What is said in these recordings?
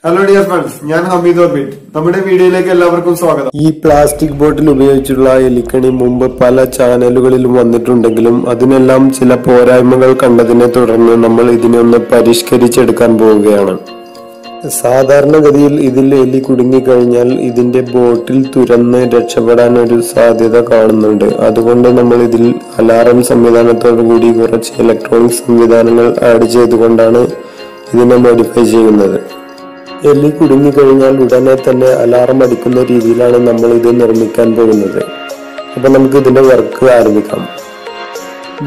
Hello dear friends, ഞാൻ Hameed orbit. നമ്മുടെ വീഡിയോയിലേക്ക് എല്ലാവർക്കും സ്വാഗതം. ഈ പ്ലാസ്റ്റിക് ബോട്ടിൽ ഉപയോഗിച്ചുള്ള എലിക്കണി മുമ്പ് പല ചാനലുകളിലും വന്നിട്ടുണ്ടെങ്കിലും അതിനെല്ലാം ചില പോരായ്മകൾ കണ്ടതിനെ തുടർന്ന് നമ്മൾ ഇതിനെ ഒന്ന് പരിഷ്കരിച്ചെടുക്കാൻ പോവുകയാണ്. സാധാരണഗതിയിൽ ഇതിൽ എലി കുടുങ്ങിക്കഴിഞ്ഞാൽ ഇതിന്റെ ബോട്ടിൽ തുരന്ന് രക്ഷപ്പെടാൻ ഒരു സാധ്യത കാണുന്നുണ്ട്. അതുകൊണ്ട് നമ്മൾ ഇതിൽ അലാറം സംവിധാനത്തോടു കൂടി കുറച്ച് ഇലക്ട്രോണിക് സംവിധാനങ്ങൾ ആഡ് ചെയ്തുകൊണ്ടാണ് ഇതിനെ മോഡിഫൈ ചെയ്യുന്നത്. എലി കുടുങ്ങിക്കഴിഞ്ഞാൽ ഉടനെ തന്നെ അലാറം അടിക്കുന്ന രീതിയിലാണ് നമ്മൾ ഇത് നിർമ്മിക്കാൻ പോകുന്നത്. അപ്പൊ നമുക്ക് ഇതിന്റെ വർക്ക് ആരംഭിക്കാം.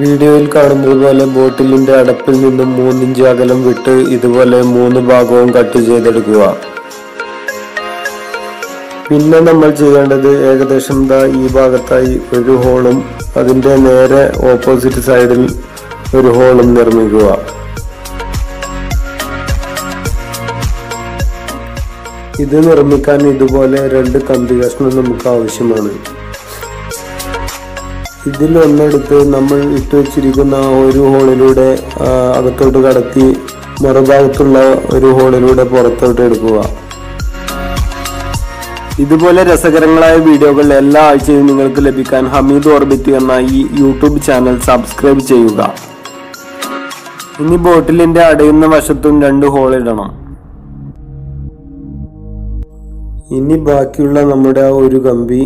വീഡിയോയിൽ കാണുന്നത് പോലെ ബോട്ടിലിന്റെ അടപ്പിൽ നിന്നും 3 ഇഞ്ച് അകലം വിട്ട് ഇതുപോലെ 3 ഭാഗവും കട്ട് ചെയ്തെടുക്കുക. പിന്നെ നമ്മൾ ചെയ്യേണ്ടത് ഏകദേശം ഈ ഭാഗത്തായി ഒരു ഹോളും അതിന്റെ നേരെ ഓപ്പോസിറ്റ് സൈഡിൽ ഒരു ഹോളും നിർമ്മിക്കുക. ഇത് നിർമ്മിക്കാൻ ഇതുപോലെ 2 കമ്പി കഷ്ണം നമുക്ക് ആവശ്യമാണ്. ഇതിൽ ഒന്നെടുത്ത് നമ്മൾ ഇട്ട് വെച്ചിരിക്കുന്ന ഒരു ഹോളിലൂടെ അകത്തോട്ട് കടത്തി മറുഭാഗത്തുള്ള ഒരു ഹോളിലൂടെ പുറത്തോട്ട് എടുക്കുക. ഇതുപോലെ രസകരങ്ങളായ വീഡിയോകൾ എല്ലാ ആഴ്ചയും നിങ്ങൾക്ക് ലഭിക്കാൻ ഹമീദ് ഓർബിറ്റ് എന്ന ഈ യൂട്യൂബ് ചാനൽ സബ്സ്ക്രൈബ് ചെയ്യുക. ഇനി ബോട്ടിലിന്റെ അടയുന്ന വശത്തും 2 ഹോൾ ഇടണം. ഇനി ബാക്കിയുള്ള നമ്മുടെ ഒരു കമ്പി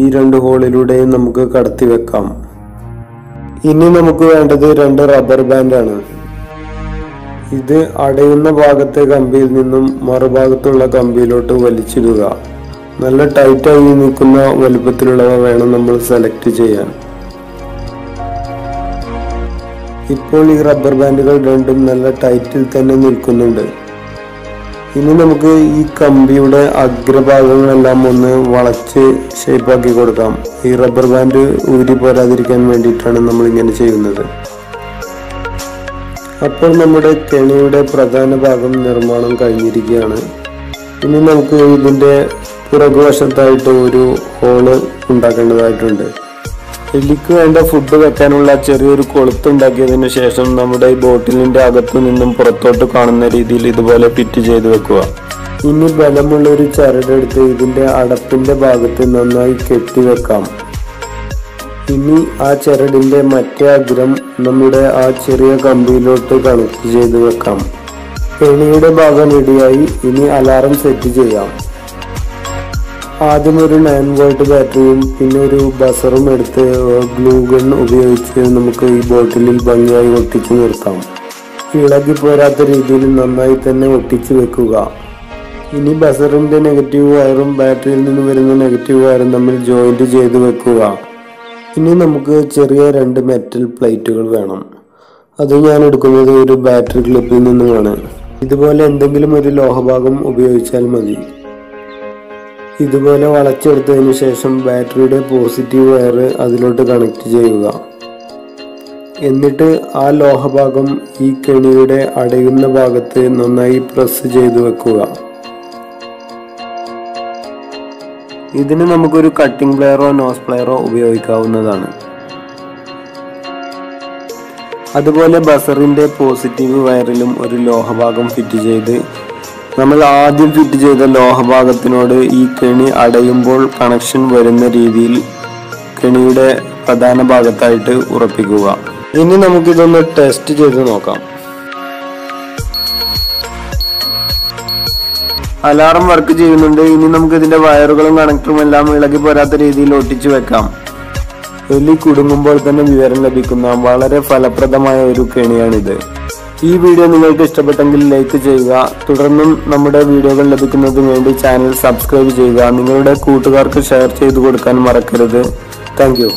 ഈ 2 ഹോളിലൂടെയും നമുക്ക് കടത്തി വെക്കാം. ഇനി നമുക്ക് വേണ്ടത് 2 റബ്ബർ ബാൻഡാണ്. ഇത് അടയുന്ന ഭാഗത്തെ കമ്പിയിൽ നിന്നും മറുഭാഗത്തുള്ള കമ്പിയിലോട്ട് വലിച്ചിടുക. നല്ല ടൈറ്റായി നിൽക്കുന്ന വലുപ്പത്തിലുള്ളവ വേണം നമ്മൾ സെലക്ട് ചെയ്യാൻ. ഇപ്പോൾ ഈ റബ്ബർ ബാൻഡുകൾ രണ്ടും നല്ല ടൈറ്റിൽ തന്നെ നിൽക്കുന്നുണ്ട്. ഇനി നമുക്ക് ഈ കമ്പിയുടെ അഗ്രഭാഗങ്ങളെല്ലാം ഒന്ന് വളച്ച് ഷേപ്പാക്കി കൊടുക്കാം. ഈ റബ്ബർ ബാൻഡ് ഊരി പോരാതിരിക്കാൻ വേണ്ടിയിട്ടാണ് നമ്മൾ ഇങ്ങനെ ചെയ്യുന്നത്. അപ്പോൾ നമ്മുടെ കെണിയുടെ പ്രധാന ഭാഗം നിർമ്മാണം കഴിഞ്ഞിരിക്കുകയാണ്. ഇനി നമുക്ക് ഇതിന്റെ പുറകുവശത്തായിട്ട് ഒരു ഹോള് ഉണ്ടാക്കേണ്ടതായിട്ടുണ്ട്. എലിക്ക് വേണ്ട ഫുഡ് വെക്കാനുള്ള ചെറിയൊരു കൊളുത്തുണ്ടാക്കിയതിനു ശേഷം നമ്മുടെ ഈ ബോട്ടിലിന്റെ അകത്തു നിന്നും പുറത്തോട്ട് കാണുന്ന രീതിയിൽ ഇതുപോലെ ഫിറ്റ് ചെയ്ത് വെക്കുക. ഇനി ബലമുള്ള ഒരു ചരടെടുത്ത് ഇതിന്റെ അടപ്പിന്റെ ഭാഗത്ത് നന്നായി കെട്ടിവെക്കാം. ഇനി ആ ചരടിന്റെ മറ്റേ അഗ്രം നമ്മുടെ ആ ചെറിയ കമ്പിയിലോട്ട് കണക്ട് ചെയ്ത് വെക്കാം. കെണിയുടെ ഭാഗം റെഡിയായി. ഇനി അലാറം സെറ്റ് ചെയ്യാം. ആദ്യം ഒരു 9 വോൾട്ട് ബാറ്ററിയും പിന്നെ ഒരു ബസറും എടുത്ത് ഗ്ലൂ ഗൺ ഉപയോഗിച്ച് നമുക്ക് ഈ ബോട്ടിലിൽ ഭംഗിയായി ഒട്ടിച്ചു നിർത്താം. ഇളകി പോരാത്ത രീതിയിൽ നന്നായി തന്നെ ഒട്ടിച്ചു വെക്കുക. ഇനി ബസറിന്റെ നെഗറ്റീവ് വയറും ബാറ്ററിയിൽ നിന്ന് വരുന്ന നെഗറ്റീവ് വയറും തമ്മിൽ ജോയിന്റ് ചെയ്ത് വെക്കുക. ഇനി നമുക്ക് ചെറിയ 2 മെറ്റൽ പ്ലേറ്റുകൾ വേണം. അത് ഞാൻ എടുക്കുന്നത് ഒരു ബാറ്ററി ക്ലിപ്പിൽ നിന്നുമാണ്. ഇതുപോലെ എന്തെങ്കിലും ഒരു ലോഹഭാഗം ഉപയോഗിച്ചാൽ മതി. ഇതുപോലെ വളച്ചെടുത്തതിന് ശേഷം ബാറ്ററിയുടെ പോസിറ്റീവ് വയർ അതിലോട്ട് കണക്ട് ചെയ്യുക. എന്നിട്ട് ആ ലോഹഭാഗം ഈ കെണിയുടെ അടയുന്ന ഭാഗത്ത് നന്നായി പ്രസ് ചെയ്ത് വെക്കുക. ഇതിന് നമുക്കൊരു കട്ടിംഗ് പ്ലെയറോ നോസ് പ്ലെയറോ ഉപയോഗിക്കാവുന്നതാണ്. അതുപോലെ ബസറിന്റെ പോസിറ്റീവ് വയറിലും ഒരു ലോഹഭാഗം ഫിറ്റ് ചെയ്ത് നമ്മൾ ആദ്യം ഫിറ്റ് ചെയ്ത ലോഹഭാഗത്തിനോട് ഈ കെണി അടയുമ്പോൾ കണക്ഷൻ വരുന്ന രീതിയിൽ കെണിയുടെ പ്രധാന ഭാഗത്തായിട്ട് ഉറപ്പിക്കുക. ഇനി നമുക്കിതൊന്ന് ടെസ്റ്റ് ചെയ്ത് നോക്കാം. അലാറം വർക്ക് ചെയ്യുന്നുണ്ട്. ഇനി നമുക്ക് ഇതിന്റെ വയറുകളും കണക്ടറും എല്ലാം ഇളകി പോരാത്ത രീതിയിൽ ഒട്ടിച്ചു വെക്കാം. എലി കുടുങ്ങുമ്പോൾ തന്നെ വിവരം ലഭിക്കുന്ന വളരെ ഫലപ്രദമായ ഒരു കെണിയാണിത്. ഈ വീഡിയോ നിങ്ങൾക്ക് ഇഷ്ടപ്പെട്ടെങ്കിൽ ലൈക്ക് ചെയ്യുക. തുടർന്നും നമ്മുടെ വീഡിയോകൾ ലഭിക്കുന്നതിന് വേണ്ടി ചാനൽ സബ്സ്ക്രൈബ് ചെയ്യുക. നിങ്ങളുടെ കൂട്ടുകാർക്ക് ഷെയർ ചെയ്തു കൊടുക്കാൻ മറക്കരുത്. Thank you.